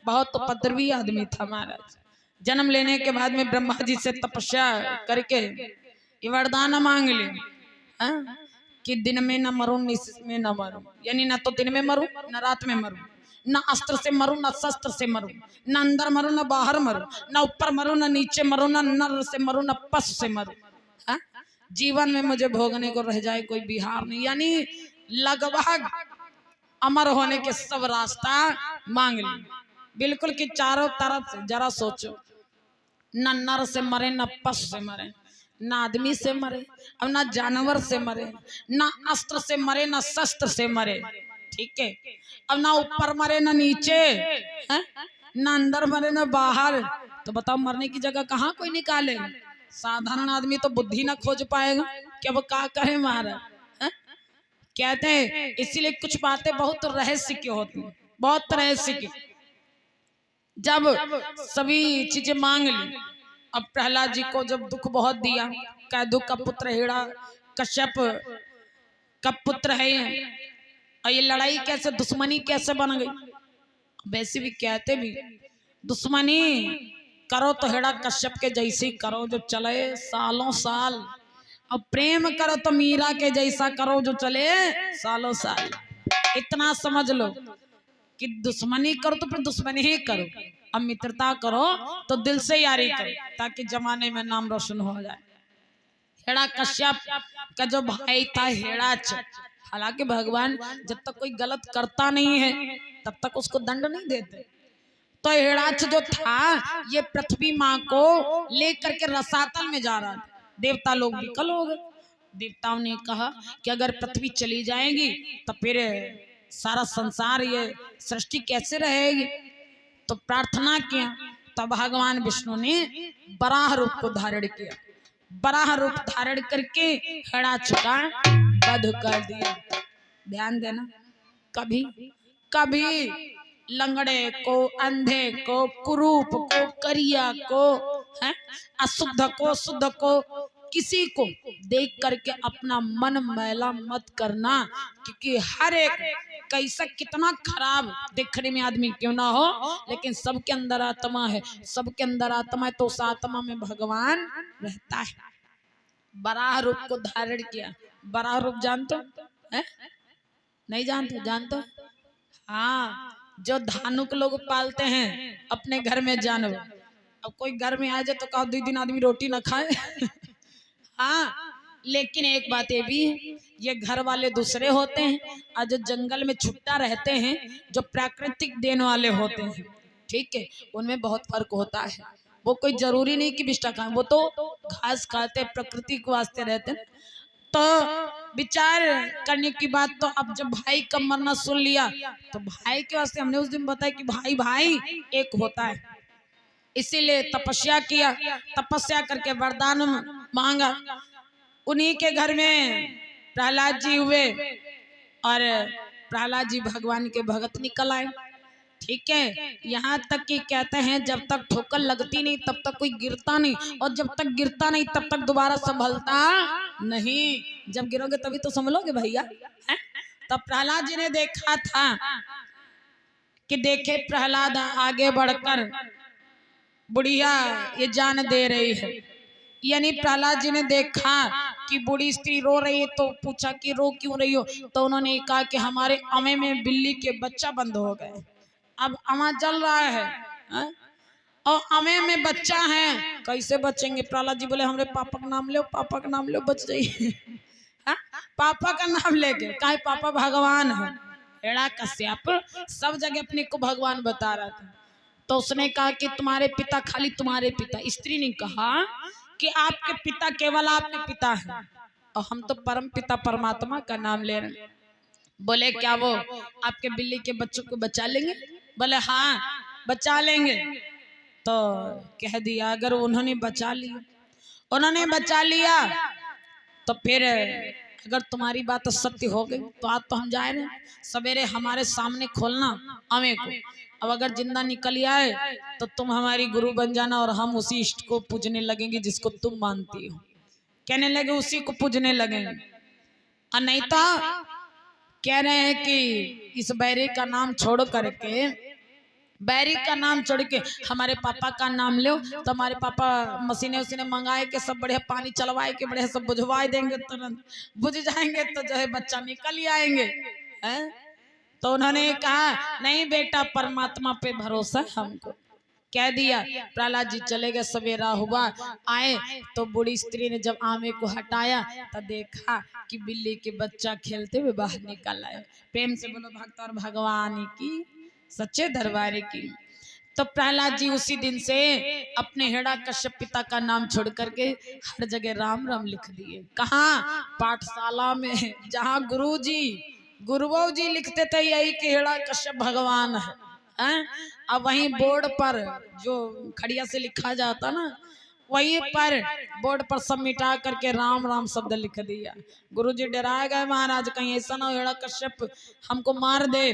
बहुत उपद्रवी आदमी था महाराज। जन्म लेने के बाद में ब्रह्मा जी से तपस्या करके ये वरदान मांग ले कि दिन में न मरूं निस में न मरूं, यानी ना तो दिन में मरूं न रात में मरूं, न अस्त्र से मरूं न शस्त्र से मरूं, न अंदर मरूं न बाहर मरूं, न ऊपर मरूं न नीचे मरूं, न नर से मरूं न पशु से मरूं। जीवन में मुझे भोगने को रह जाए कोई बिहार नहीं, यानी लगभग अमर होने के सब रास्ता मांग ली बिल्कुल कि चारों तरफ से। जरा सोचो, न नर से मरे न पशु से मरे, न आदमी से मरे, अब न जानवर से मरे, न अस्त्र से मरे न शस्त्र से मरे, ठीक है। अब ना ऊपर मरे न नीचे है? न अंदर मरे न बाहर, तो बताओ मरने की जगह कहाँ कोई निकाले। साधारण आदमी तो बुद्धि ना खोज पाएगा कि अब क्या कहे महाराज। कहते हैं इसीलिए कुछ बातें बहुत रहस्य की होती, बहुत रहस्य की। जब सभी चीजें मांग ली, अब प्रहलाद जी को जब दुख बहुत दिया, कैदु का पुत्र हिड़ा कश्यप का पुत्र है ये, और ये लड़ाई कैसे दुश्मनी कैसे बन गई। वैसे भी कहते भी दुश्मनी करो तो हिड़ा कश्यप के जैसी करो जो चले सालों साल, अब प्रेम करो तो मीरा के जैसा करो जो चले सालों साल। इतना समझ लो कि दुश्मनी करो तो फिर दुश्मनी ही करो, अब मित्रता करो तो दिल से यारी करो ताकि जमाने में नाम रोशन हो जाए। हेड़ा कश्यप का जो भाई था हेड़ाच, हालांकि भगवान जब तक कोई गलत करता नहीं है तब तक उसको दंड नहीं देते। तो हेड़ाच जो था ये पृथ्वी माँ को लेकर के रसातल में जा रहा था। देवता लोग विकल हो गए। देवताओं ने कहा कि अगर पृथ्वी चली जाएगी तो फिर सारा संसार ये सृष्टि कैसे रहेगी। तो प्रार्थना किया, तो भगवान विष्णु ने बराह रूप को धारण किया। बराह रूप धारण करके हेड़ाच का वध कर दिया। ध्यान देना, कभी कभी लंगड़े को, अंधे को, कुरूप को, करिया को, है अशुद्ध को, शुद्ध को, किसी को देख करके अपना मन मैला मत करना, क्योंकि हर एक कैसा कितना खराब दिखने में आदमी क्यों ना हो, लेकिन सबके अंदर आत्मा है। सबके अंदर आत्मा है तो उस आत्मा में भगवान रहता है। बराह रूप को धारण किया। बराह रूप जानते है? नहीं जानते? जानते? हाँ, जो धानुक लोग पालते हैं अपने घर में जानवर। अब कोई घर में आ जाए तो कहा 2 दिन आदमी रोटी ना खाए। हाँ, लेकिन एक बात ये भी है, ये घर वाले दूसरे होते हैं और जो जंगल में छुट्टा रहते हैं, जो प्राकृतिक देने वाले होते हैं, ठीक है, उनमें बहुत फर्क होता है। वो कोई जरूरी नहीं कि बिष्टा खाए, वो तो घास खाते, प्रकृति के वास्ते रहते हैं। तो विचार करने की बात, तो अब जब भाई का मरना सुन लिया तो भाई के वास्ते हमने उस दिन बताया कि भाई भाई एक होता है, इसीलिए तपस्या किया। तपस्या करके वरदान मांगा। उन्हीं के घर में प्रहलाद जी हुए और प्रहलाद जी भगवान के भगत निकल आए, ठीक है। यहाँ तक कि कहते हैं जब तक ठोकर लगती नहीं तब तक कोई गिरता नहीं, और जब तक गिरता नहीं तब तक दोबारा संभलता नहीं। जब गिरोगे तभी तो संभलोगे भैया। तब प्रहलाद जी ने देखा था कि देखे प्रहलाद आगे बढ़कर बुढ़िया ये जान दे रही है, यानी प्रहलाद जी ने देखा कि बूढ़ी स्त्री रो रही है तो पूछा कि रो क्यों रही हो। तो उन्होंने कहा कि हमारे अमे में बिल्ली के बच्चा बंद हो गए, अब अमा जल रहा है और अमे में बच्चा है, कैसे बचेंगे। प्रहलाद जी बोले हमरे पापा का नाम लो, पापा का नाम लो, बच जाइए। पापा का नाम लेके, कहे पापा भगवान है। हेड़ा कश्यप सब जगह अपने को भगवान बता रहा था। तो उसने कहा कि तुम्हारे पिता खाली तुम्हारे पिता, स्त्री ने कहा कि आपके पिता केवल आपके पिता हैं और हम तो परम पिता परमात्मा का नाम ले रहे हैं। बोले क्या वो आपके बिल्ली के बच्चों को बचा लेंगे? बोले हाँ बचा लेंगे। तो कह दिया अगर उन्होंने बचा लिया, उन्होंने बचा लिया तो फिर अगर तुम्हारी बात सत्य हो गई तो आज तो हम जाए रहे, सवेरे हमारे सामने खोलना हमें को। अब अगर जिंदा निकल आए तो तुम हमारी गुरु बन जाना और हम उसी इष्ट को पूजने लगेंगे जिसको तुम मानती हो। कहने लगे उसी को पूजने लगेंगे, और नहीं तो कह रहे हैं कि इस बैरे का नाम छोड़ करके बैरी का नाम छोड़ के हमारे पापा का नाम लो, तो हमारे पापा मशीने उसीने मंगाए के सब बढ़िया पानी चलवाए के बढ़िया सब बुझवा देंगे, तुरंत बुझ जाएंगे, तो जो है बच्चा निकल ही आएंगे। है? तो उन्होंने कहा नहीं बेटा, परमात्मा पे भरोसा है हमको। कह दिया। प्रहलाद जी चले गए। सवेरा हुआ, आए तो बूढ़ी स्त्री ने जब आमे को हटाया तो देखा कि बिल्ली के बच्चा खेलते हुए बाहर निकल आए। प्रेम से बोलो भक्त और भगवान की, सच्चे दरबार की। तो प्रहलाद जी उसी दिन से अपने हिरण्यकश्यप पिता का नाम छोड़ करके हर जगह राम राम लिख दिए। कहाँ? पाठशाला में, जहाँ गुरुओं जी लिखते थे यही कि हिरण्यकश्यप भगवान है। अब वहीं बोर्ड पर जो खड़िया से लिखा जाता ना, वहीं पर बोर्ड पर सब मिटा करके राम राम शब्द लिख दिया। गुरुजी डरा गए, महाराज कहीं ऐसा ना हो हिरण्यकश्यप हमको मार दे।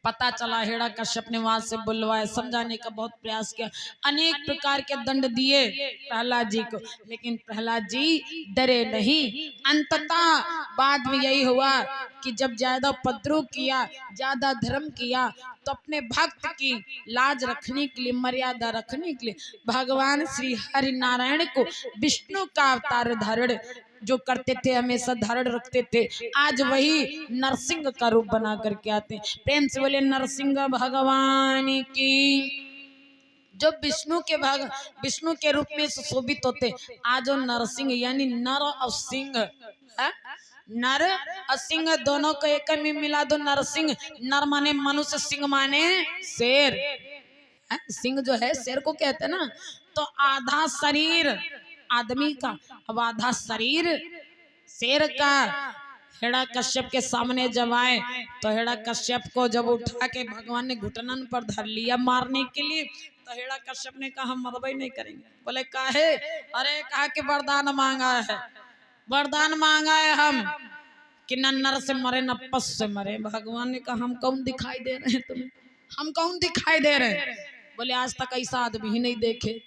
पता चला हिरण्यकश्यप ने वहां से बुलवाया, समझाने का बहुत प्रयास किया, अनेक प्रकार के दंड दिए प्रहलाद जी को, लेकिन प्रहलाद जी डरे नहीं। अंततः बाद में यही हुआ कि जब ज्यादा उपद्रव किया, ज्यादा धर्म किया, तो अपने भक्त की लाज रखने के लिए, मर्यादा रखने के लिए भगवान श्री हरि नारायण को विष्णु का अवतार धारण जो करते थे, हमेशा धारण रखते थे, आज वही नरसिंह का रूप बना करके आते हैं। प्रेम से बोले नरसिंह भगवान की। जो विष्णु के रूप में सुशोभित होते, आज वो नरसिंह यानी नर और सिंह है। नर और सिंह दोनों को एक में मिला दो नरसिंह। नर माने मनुष्य, सिंह माने शेर। सिंह जो है शेर को कहते हैं ना। तो आधा शरीर आदमी का, अब आधा शरीर शेर का। हिरण्यकश्यप के सामने जब आए तो हिरण्यकश्यप को जब उठा के भगवान ने घुटनन पर धर लिया मारने के लिए, तो हिरण्यकश्यप ने कहा हम मरबई नहीं करेंगे। बोले काहे? अरे कहा कि वरदान मांगा है, वरदान मांगा है हम कि न नर से मरे न पशु से मरे। भगवान ने कहा हम कौन दिखाई दे रहे हैं तुम्हें, हम कौन दिखाई दे रहे हैं? बोले आज तक ऐसा आदमी ही नहीं देखे,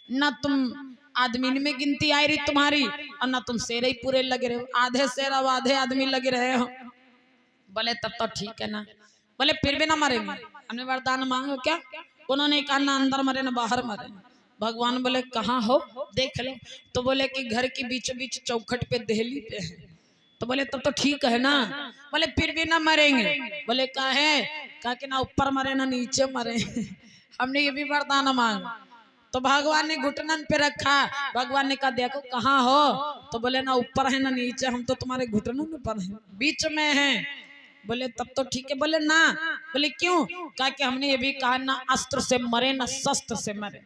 न तुम आदमी में गिनती आई रही तुम्हारी, और न तुम शेर ही पूरे लगे रहे हो, आधे शेर और आधे आदमी लगे रहे हो। बोले तब तो ठीक है ना। बोले फिर भी ना मरेंगे, हमने वरदान मांगो क्या? उन्होंने कहा ना अंदर मरे ना बाहर मरे। भगवान बोले कहाँ हो देख लो। तो बोले कि घर के बीचों बीच चौखट पे देहली पे है। तो बोले तब तो ठीक है ना। बोले फिर भी ना मरेंगे। बोले काहे? कहा कि ना ऊपर मरे ना नीचे मरे, हमने ये भी वरदान मांगा। तो भगवान ने घुटनन पे रखा। भगवान ने कहा देखो कहाँ हो? तो बोले ना ऊपर है ना नीचे, हम तो तुम्हारे घुटनों पर हैं, बीच में हैं। बोले तब तो ठीक है। बोले ना। बोले क्यों? कहा कि हमने ये भी कहा ना अस्त्र से मरे ना शस्त्र से मरे,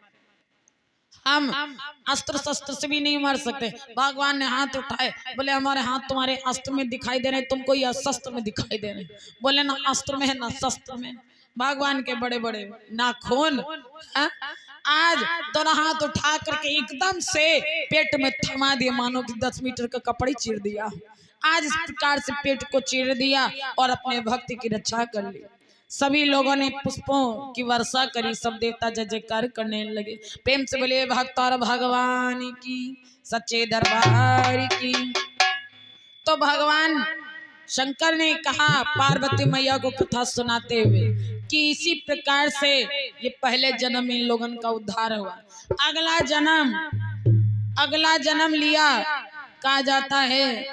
हम अस्त्र शस्त्र से भी नहीं मर सकते। भगवान ने हाथ उठाए, बोले हमारे हाथ तुम्हारे अस्त्र में दिखाई दे रहे, तुमको यह शस्त्र में दिखाई दे रहे। बोले ना अस्त्र में है ना शस्त्र में। भगवान के बड़े बड़े नाखून। आज दोनों हाथ उठा करके एकदम से पेट में थमा दिए, मानो कि 10 मीटर का कपड़ा चीर दिया। आज इस प्रकार से पेट को चीर दिया और अपने भक्त की रक्षा कर ली। सभी लोगों ने पुष्पों की वर्षा करी, सब देवता जय जयकार करने लगे। प्रेम से बोले भक्त और भगवान की, सच्चे दरबार की। तो भगवान शंकर ने कहा पार्वती मैया को कथा सुनाते हुए कि इसी प्रकार से ये पहले जन्म इन लोगों का उद्धार हुआ। अगला जन्म लिया, कहा जाता है